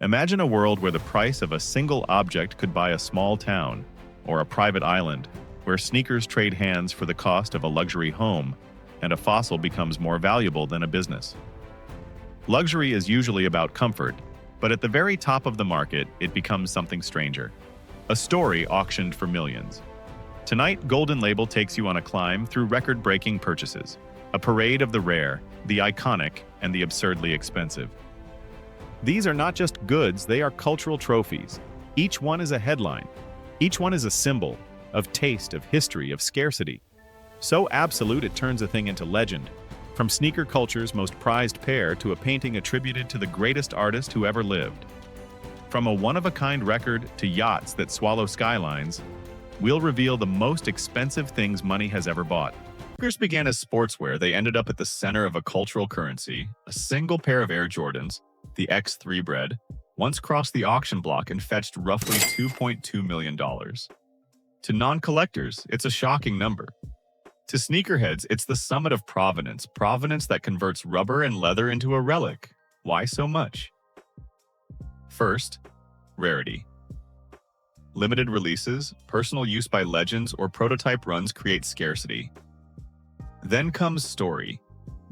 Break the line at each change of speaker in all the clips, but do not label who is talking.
Imagine a world where the price of a single object could buy a small town, or a private island, where sneakers trade hands for the cost of a luxury home, and a fossil becomes more valuable than a business. Luxury is usually about comfort, but at the very top of the market, it becomes something stranger. A story auctioned for millions. Tonight, Golden Label takes you on a climb through record-breaking purchases, a parade of the rare, the iconic, and the absurdly expensive. These are not just goods, they are cultural trophies. Each one is a headline. Each one is a symbol of taste, of history, of scarcity. So absolute it turns a thing into legend, from sneaker culture's most prized pair to a painting attributed to the greatest artist who ever lived. From a one-of-a-kind record to yachts that swallow skylines, we'll reveal the most expensive things money has ever bought. Sneakers began as sportswear. They ended up at the center of a cultural currency. A single pair of Air Jordans, the X3 Bread, once crossed the auction block and fetched roughly $2.2 million. To non-collectors, it's a shocking number. To sneakerheads, it's the summit of provenance that converts rubber and leather into a relic. Why so much? First, rarity. Limited releases, personal use by legends, or prototype runs create scarcity. Then comes story.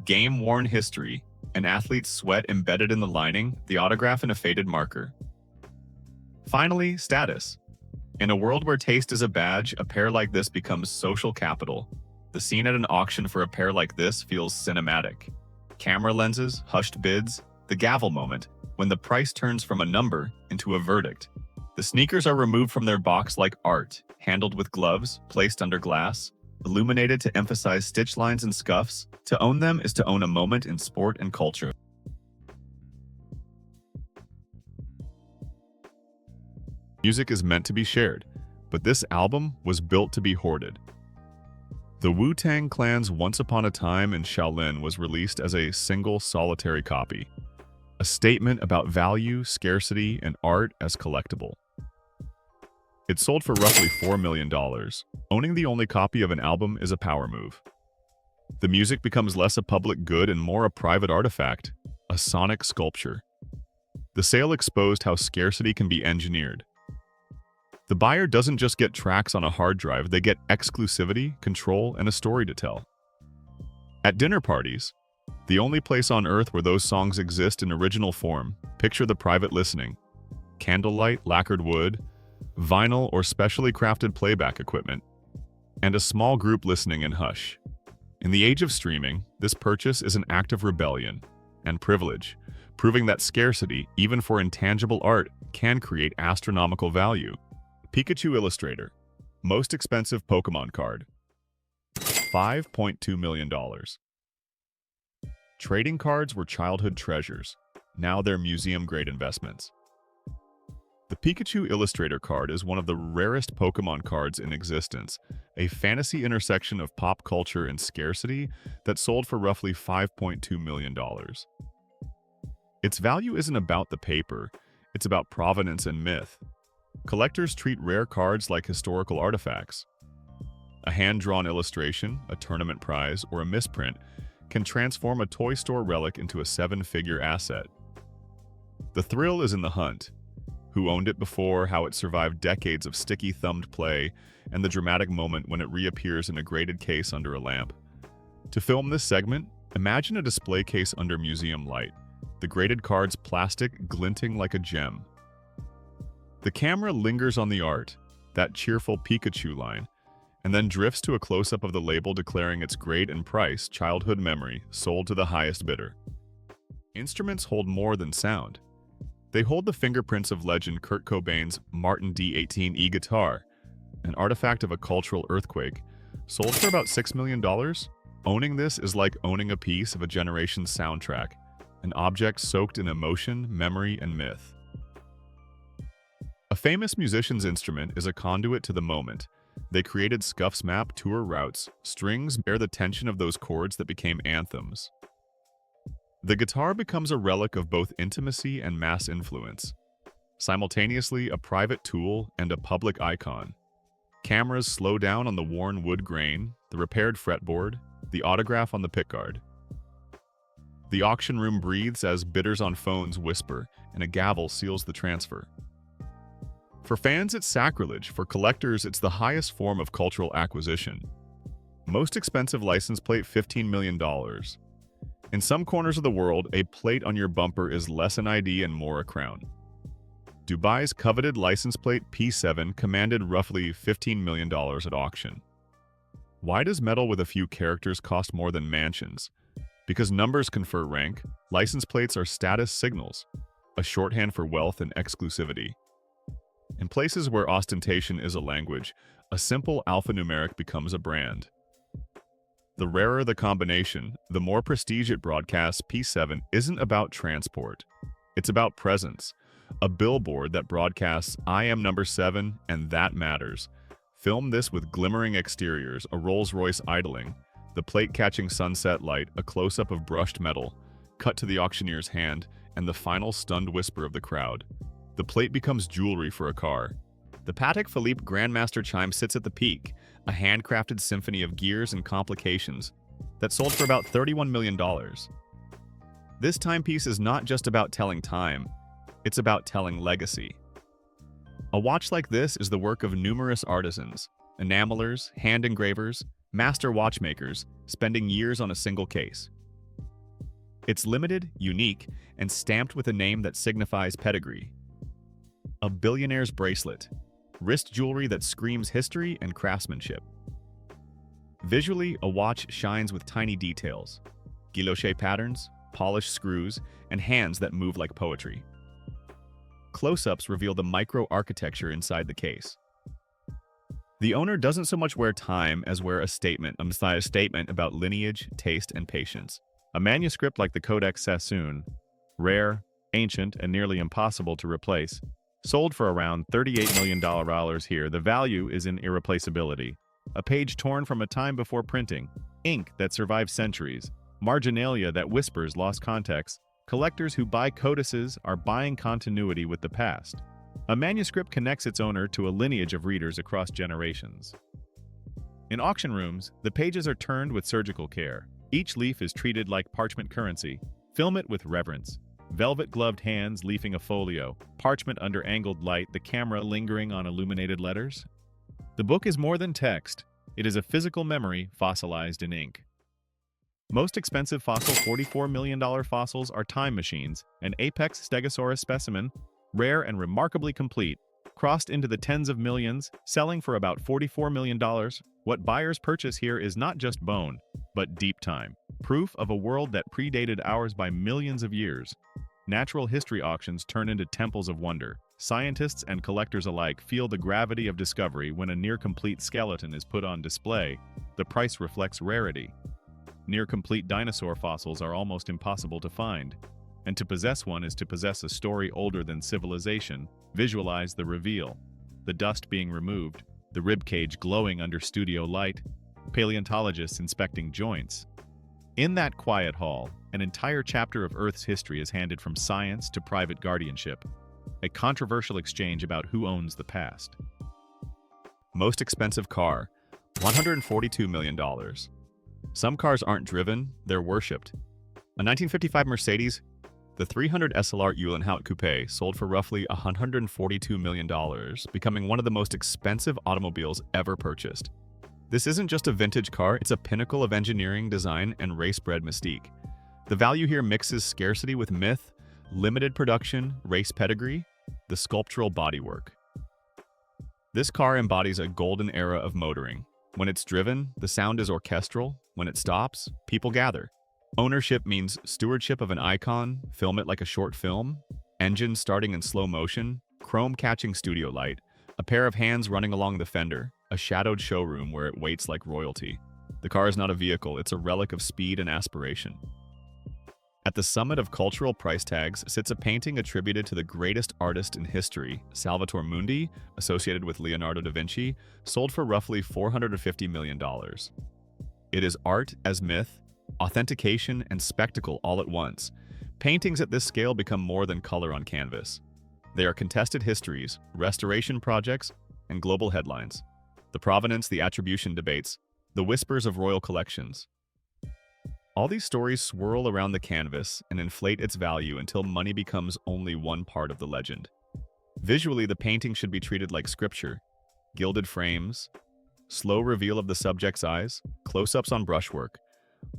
Game-worn history, an athlete's sweat embedded in the lining, the autograph in a faded marker. Finally, status. In a world where taste is a badge, a pair like this becomes social capital. The scene at an auction for a pair like this feels cinematic. Camera lenses, hushed bids, the gavel moment, when the price turns from a number into a verdict. The sneakers are removed from their box like art, handled with gloves, placed under glass, illuminated to emphasize stitch lines and scuffs. To own them is to own a moment in sport and culture. Music is meant to be shared, but this album was built to be hoarded. The Wu-Tang Clan's Once Upon a Time in Shaolin was released as a single solitary copy, a statement about value, scarcity, and art as collectible. It sold for roughly $4 million. Owning the only copy of an album is a power move. The music becomes less a public good and more a private artifact, a sonic sculpture. The sale exposed how scarcity can be engineered. The buyer doesn't just get tracks on a hard drive, they get exclusivity, control, and a story to tell. At dinner parties, the only place on earth where those songs exist in original form, picture the private listening. Candlelight, lacquered wood, vinyl or specially crafted playback equipment, and a small group listening in hush. In the age of streaming, this purchase is an act of rebellion and privilege, proving that scarcity, even for intangible art, can create astronomical value. Pikachu Illustrator, most expensive Pokemon card, $5.2 million. Trading cards were childhood treasures. Now they're museum-grade investments. The Pikachu Illustrator card is one of the rarest Pokemon cards in existence, a fantasy intersection of pop culture and scarcity that sold for roughly $5.2 million. Its value isn't about the paper, it's about provenance and myth. Collectors treat rare cards like historical artifacts. A hand-drawn illustration, a tournament prize, or a misprint can transform a toy store relic into a seven-figure asset. The thrill is in the hunt. Who owned it before, how it survived decades of sticky-thumbed play, and the dramatic moment when it reappears in a graded case under a lamp. To film this segment, imagine a display case under museum light, the graded card's plastic glinting like a gem. The camera lingers on the art, that cheerful Pikachu line, and then drifts to a close-up of the label declaring its grade and price, childhood memory, sold to the highest bidder. Instruments hold more than sound. They hold the fingerprints of legend Kurt Cobain's Martin D18E guitar, an artifact of a cultural earthquake, sold for about $6 million. Owning this is like owning a piece of a generation's soundtrack, an object soaked in emotion, memory, and myth. A famous musician's instrument is a conduit to the moment. They created Scuff's map tour routes. Strings bear the tension of those chords that became anthems. The guitar becomes a relic of both intimacy and mass influence, simultaneously a private tool and a public icon. Cameras slow down on the worn wood grain, the repaired fretboard, the autograph on the pickguard.
The auction room breathes as bidders on phones whisper, and a gavel seals the transfer. For fans, it's sacrilege. For collectors, it's the highest form of cultural acquisition. Most expensive license plate, $15 million. In some corners of the world, a plate on your bumper is less an ID and more a crown. Dubai's coveted license plate P7 commanded roughly $15 million at auction. Why does metal with a few characters cost more than mansions? Because numbers confer rank, license plates are status signals, a shorthand for wealth and exclusivity. In places where ostentation is a language, a simple alphanumeric becomes a brand. The rarer the combination, the more prestige it broadcasts. P7 isn't about transport. It's about presence. A billboard that broadcasts, "I am number 7, and that matters." Film this with glimmering exteriors, a Rolls-Royce idling, the plate catching sunset light, a close-up of brushed metal, cut to the auctioneer's hand, and the final stunned whisper of the crowd. The plate becomes jewelry for a car. The Patek Philippe Grandmaster chime sits at the peak, a handcrafted symphony of gears and complications that sold for about $31 million. This timepiece is not just about telling time, it's about telling legacy. A watch like this is the work of numerous artisans, enamelers, hand engravers, master watchmakers, spending years on a single case. It's limited, unique, and stamped with a name that signifies pedigree. A billionaire's bracelet, wrist jewelry that screams history and craftsmanship. Visually, a watch shines with tiny details, guilloche patterns, polished screws, and hands that move like poetry. Close-ups reveal the micro-architecture inside the case. The owner doesn't so much wear time as wear a statement about lineage, taste, and patience. A manuscript like the Codex Sassoon, rare, ancient, and nearly impossible to replace, sold for around $38 million here. The value is in irreplaceability. A page torn from a time before printing, ink that survives centuries, marginalia that whispers lost context. Collectors who buy codices are buying continuity with the past. A manuscript connects its owner to a lineage of readers across generations. In auction rooms, the pages are turned with surgical care. Each leaf is treated like parchment currency. Film it with reverence. Velvet-gloved hands leafing a folio, parchment under angled light, the camera lingering on illuminated letters. The book is more than text. It is a physical memory fossilized in ink. Most expensive fossil $44 million fossils are time machines, an apex stegosaurus specimen, rare and remarkably complete, crossed into the tens of millions, selling for about $44 million. What buyers purchase here is not just bone, but deep time, proof of a world that predated ours by millions of years. Natural history auctions turn into temples of wonder. Scientists and collectors alike feel the gravity of discovery when a near-complete skeleton is put on display. The price reflects rarity. Near-complete dinosaur fossils are almost impossible to find, and to possess one is to possess a story older than civilization. Visualize the reveal, the dust being removed, the ribcage glowing under studio light, paleontologists inspecting joints. In that quiet hall, an entire chapter of Earth's history is handed from science to private guardianship, a controversial exchange about who owns the past. Most expensive car, $142 million. Some cars aren't driven, they're worshipped. A 1955 Mercedes, the 300 SLR Uhlenhaut Coupe, sold for roughly $142 million, becoming one of the most expensive automobiles ever purchased. This isn't just a vintage car, it's a pinnacle of engineering, design, and race-bred mystique. The value here mixes scarcity with myth, limited production, race pedigree, the sculptural bodywork. This car embodies a golden era of motoring. When it's driven, the sound is orchestral. When it stops, people gather. Ownership means stewardship of an icon, film it like a short film, engine starting in slow motion, chrome catching studio light, a pair of hands running along the fender, a shadowed showroom where it waits like royalty. The car is not a vehicle, it's a relic of speed and aspiration. At the summit of cultural price tags sits a painting attributed to the greatest artist in history, Salvator Mundi, associated with Leonardo da Vinci, sold for roughly $450 million. It is art as myth, authentication, and spectacle all at once. Paintings at this scale become more than color on canvas. They are contested histories, restoration projects, and global headlines. The provenance, the attribution debates, the whispers of royal collections. All these stories swirl around the canvas and inflate its value until money becomes only one part of the legend. Visually, the painting should be treated like scripture: gilded frames, slow reveal of the subject's eyes, close-ups on brushwork.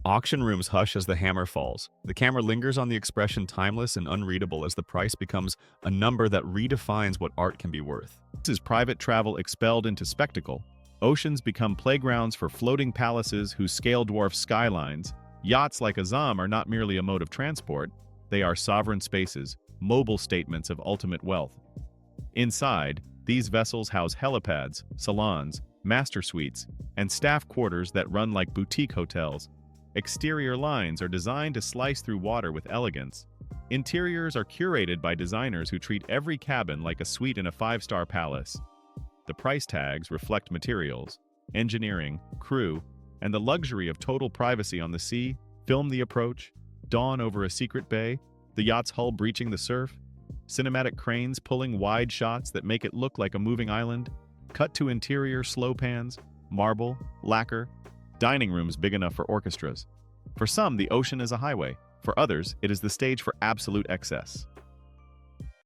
Auction rooms hush as the hammer falls. The camera lingers on the expression, timeless and unreadable, as the price becomes a number that redefines what art can be worth.
This is private travel expelled into spectacle. Oceans become playgrounds for floating palaces whose scale dwarf skylines. Yachts like Azam are not merely a mode of transport, they are sovereign spaces, mobile statements of ultimate wealth. Inside, these vessels house helipads, salons, master suites, and staff quarters that run like boutique hotels. Exterior lines are designed to slice through water with elegance. Interiors are curated by designers who treat every cabin like a suite in a five-star palace. The price tags reflect materials, engineering, crew, and the luxury of total privacy on the sea. Film the approach, dawn over a secret bay, the yacht's hull breaching the surf, cinematic cranes pulling wide shots that make it look like a moving island, cut to interior slow pans, marble, lacquer, dining rooms big enough for orchestras. For some, the ocean is a highway. For others, it is the stage for absolute excess.